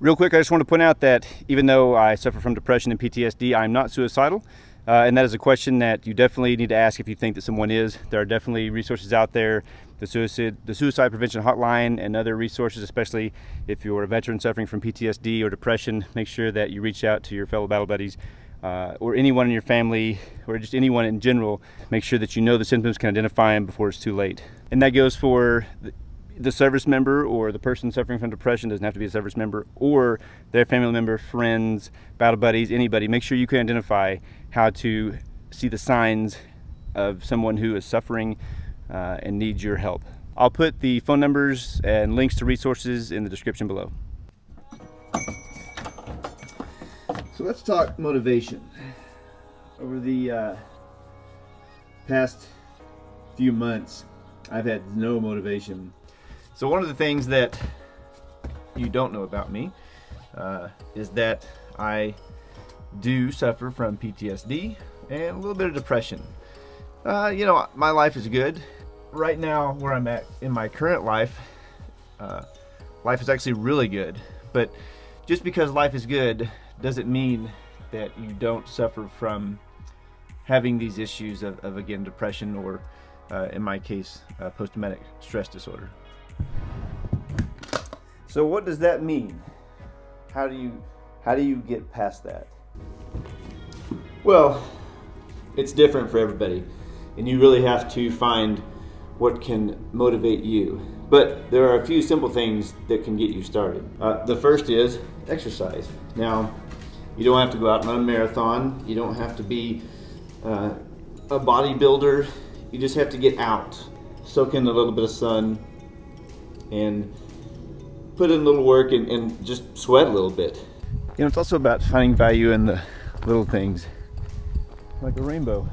Real quick, I just want to point out that even though I suffer from depression and PTSD, I'm not suicidal. And that is a question that you definitely need to ask if you think that someone is. There are definitely resources out there, the suicide prevention hotline and other resources, especially if you're a veteran suffering from PTSD or depression. Make sure that you reach out to your fellow battle buddies or anyone in your family or just anyone in general. Make sure that you know the symptoms, can identify them before it's too late. And that goes for the service member or the person suffering from depression. Doesn't have to be a service member, or their family member, friends, battle buddies, anybody. Make sure you can identify how to see the signs of someone who is suffering and needs your help. I'll put the phone numbers and links to resources in the description below. So let's talk motivation. Over the past few months, I've had no motivation. So one of the things that you don't know about me is that I do suffer from PTSD and a little bit of depression. You know, my life is good. Right now, where I'm at in my current life, life is actually really good. But just because life is good doesn't mean that you don't suffer from having these issues of again, depression or, in my case, post-traumatic stress disorder. So what does that mean? How do you get past that? Well, it's different for everybody, and you really have to find what can motivate you. But there are a few simple things that can get you started. The first is exercise. Now, you don't have to go out and run a marathon. You don't have to be a bodybuilder. You just have to get out, soak in a little bit of sun, and put in a little work and just sweat a little bit. You know, it's also about finding value in the little things, like a rainbow.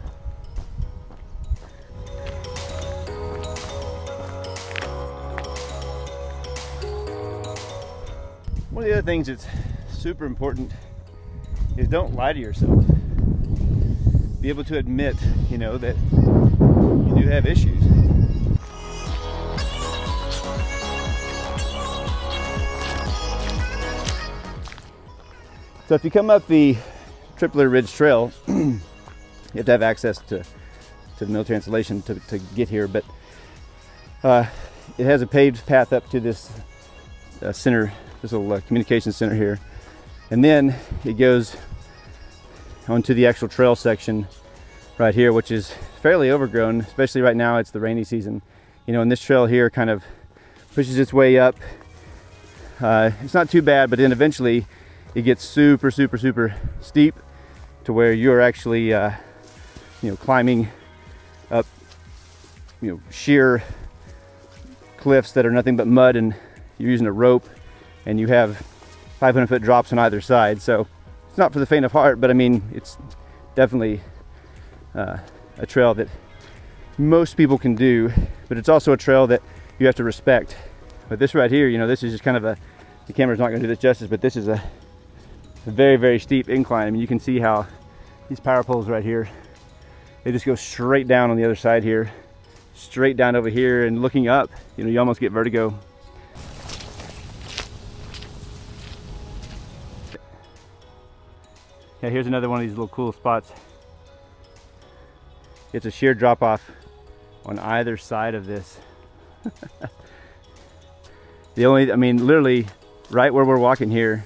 One of the other things that's super important is don't lie to yourself. Be able to admit, you know, that you do have issues. So if you come up the Tripler Ridge Trail, you have to have access to the military installation to get here, but it has a paved path up to this center, this little communication center here. And then it goes onto the actual trail section right here, which is fairly overgrown, especially right now. It's the rainy season, you know, and this trail here kind of pushes its way up. It's not too bad, but then eventually it gets super steep to where you're actually, you know, climbing up, you know, sheer cliffs that are nothing but mud, and you're using a rope, and you have 500-foot drops on either side. So it's not for the faint of heart, but I mean, it's definitely a trail that most people can do, but it's also a trail that you have to respect. But this right here, you know, this is just kind of the camera's not going to do this justice, but this is a very steep incline. I mean, you can see how these power poles right here, they just go straight down on the other side here, straight down over here, and looking up, you know, you almost get vertigo. Yeah, here's another one of these little cool spots. It's a sheer drop off on either side of this. I mean, literally right where we're walking here,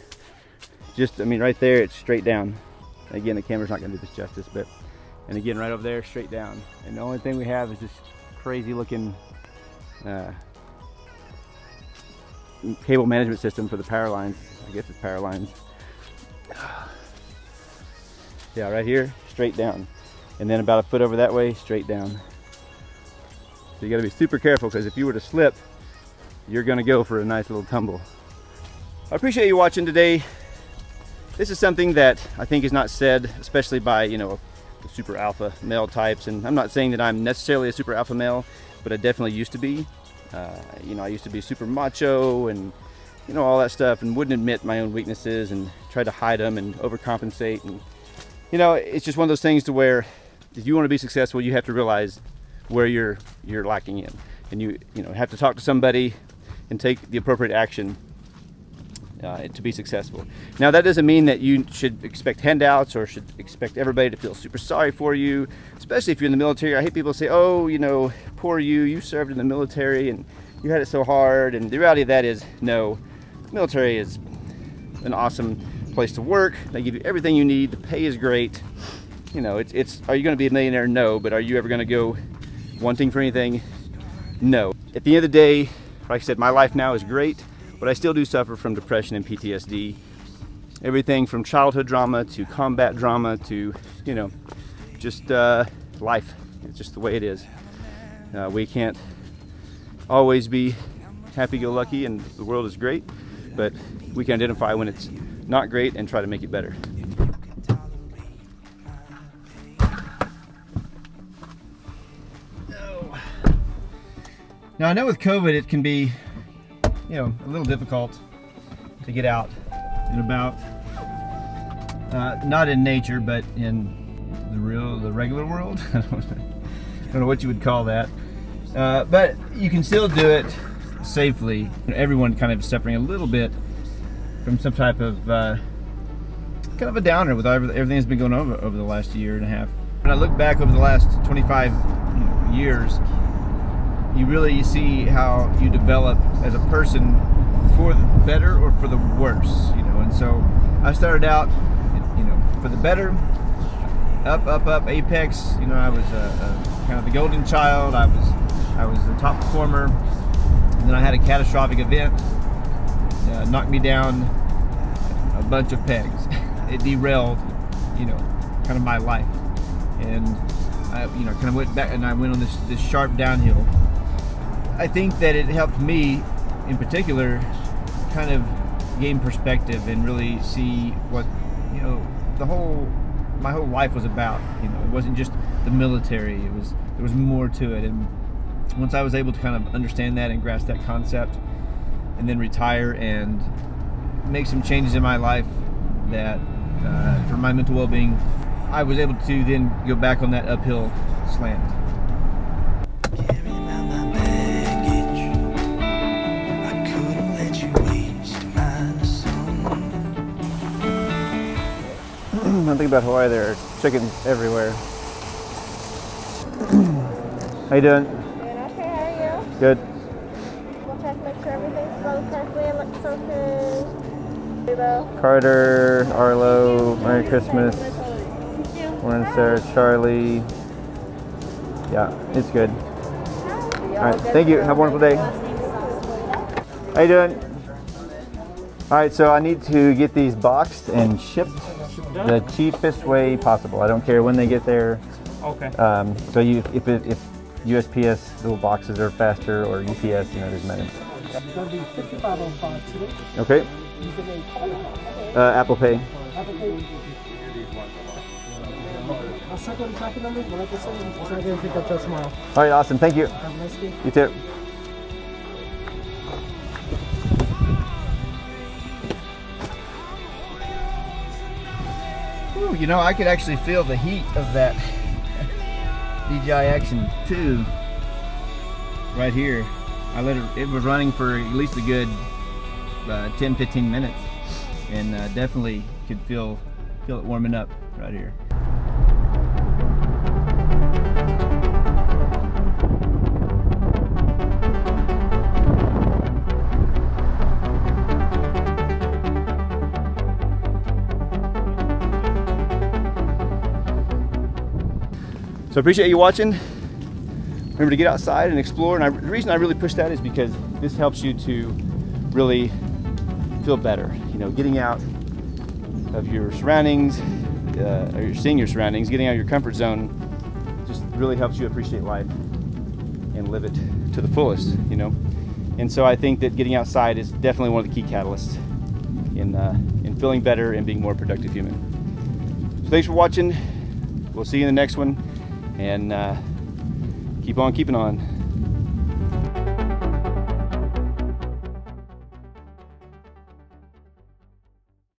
just, I mean, right there, it's straight down. Again, the camera's not gonna do this justice, but, and again, right over there, straight down. And the only thing we have is this crazy looking cable management system for the power lines. I guess it's power lines. Yeah, right here, straight down. And then about a foot over that way, straight down. So you gotta be super careful, because if you were to slip, you're gonna go for a nice little tumble. I appreciate you watching today. This is something that I think is not said, especially by, you know, the super alpha male types. And I'm not saying that I'm necessarily a super alpha male, but I definitely used to be. You know, I used to be super macho and, you know, all that stuff, and wouldn't admit my own weaknesses and tried to hide them and overcompensate. And, you know, it's just one of those things to where if you want to be successful, you have to realize where you're lacking in, and you know, have to talk to somebody and take the appropriate action to be successful. Now that doesn't mean that you should expect handouts or should expect everybody to feel super sorry for you, especially if you're in the military. I hate people say, oh, you know, poor you served in the military and you had it so hard. And the reality of that is, no, the military is an awesome place to work. They give you everything you need. The pay is great. You know, it's are you going to be a millionaire? No. But are you ever going to go wanting for anything? No. At the end of the day, like I said, my life now is great, but I still do suffer from depression and PTSD. Everything from childhood trauma to combat trauma to, you know, just life. It's just the way it is. We can't always be happy-go-lucky and the world is great, but we can identify when it's not great and try to make it better. Now I know with COVID it can be, you know, a little difficult to get out and about. Not in nature, but in the regular world. I don't know what you would call that. But you can still do it safely. Everyone kind of suffering a little bit from some type of kind of a downer with everything that's been going on over the last year and a half. When I look back over the last 25 years, you really see how you develop as a person for the better or for the worse, you know. And so I started out, you know, for the better, up, apex. You know, I was kind of the golden child. I was the top performer. And then I had a catastrophic event, knocked me down a bunch of pegs. It derailed, you know, kind of my life. And I, you know, kind of went back and I went on this sharp downhill. I think that it helped me, in particular, kind of gain perspective and really see what, you know, my whole life was about. You know, it wasn't just the military. There was more to it. And once I was able to kind of understand that and grasp that concept, and then retire and make some changes in my life that, for my mental well-being, I was able to then go back on that uphill slant. One thing about Hawaii, there are chickens everywhere. How you doing? Doing okay, how are you? Good. We'll check, make sure everything's going perfectly and looks okay. Carter, Arlo, Merry Christmas. Thank you. Warren, Sarah, Charlie. Yeah, it's good. Alright, thank you. Have a wonderful day. How you doing? Alright, so I need to get these boxed and shipped the cheapest way possible. I don't care when they get there. Okay. So if USPS little boxes are faster or UPS, you know, doesn't matter. It's going to be 5505 today. Okay. Using a card. Apple Pay. Apple Pay. I'll circle the tracking numbers. When I can send you, try to pick up that tomorrow. All right, awesome. Thank you. Have a nice day. You too. Ooh, you know, I could actually feel the heat of that DJI Action 2 right here. I let it was running for at least a good 10-15 minutes, and definitely could feel it warming up right here. So I appreciate you watching. Remember to get outside and explore. And the reason I really push that is because this helps you to really feel better. You know, getting out of your surroundings, or you're seeing your surroundings, getting out of your comfort zone, just really helps you appreciate life and live it to the fullest, you know. And so I think that getting outside is definitely one of the key catalysts in feeling better and being more productive human. So thanks for watching. We'll see you in the next one. And keep on keeping on.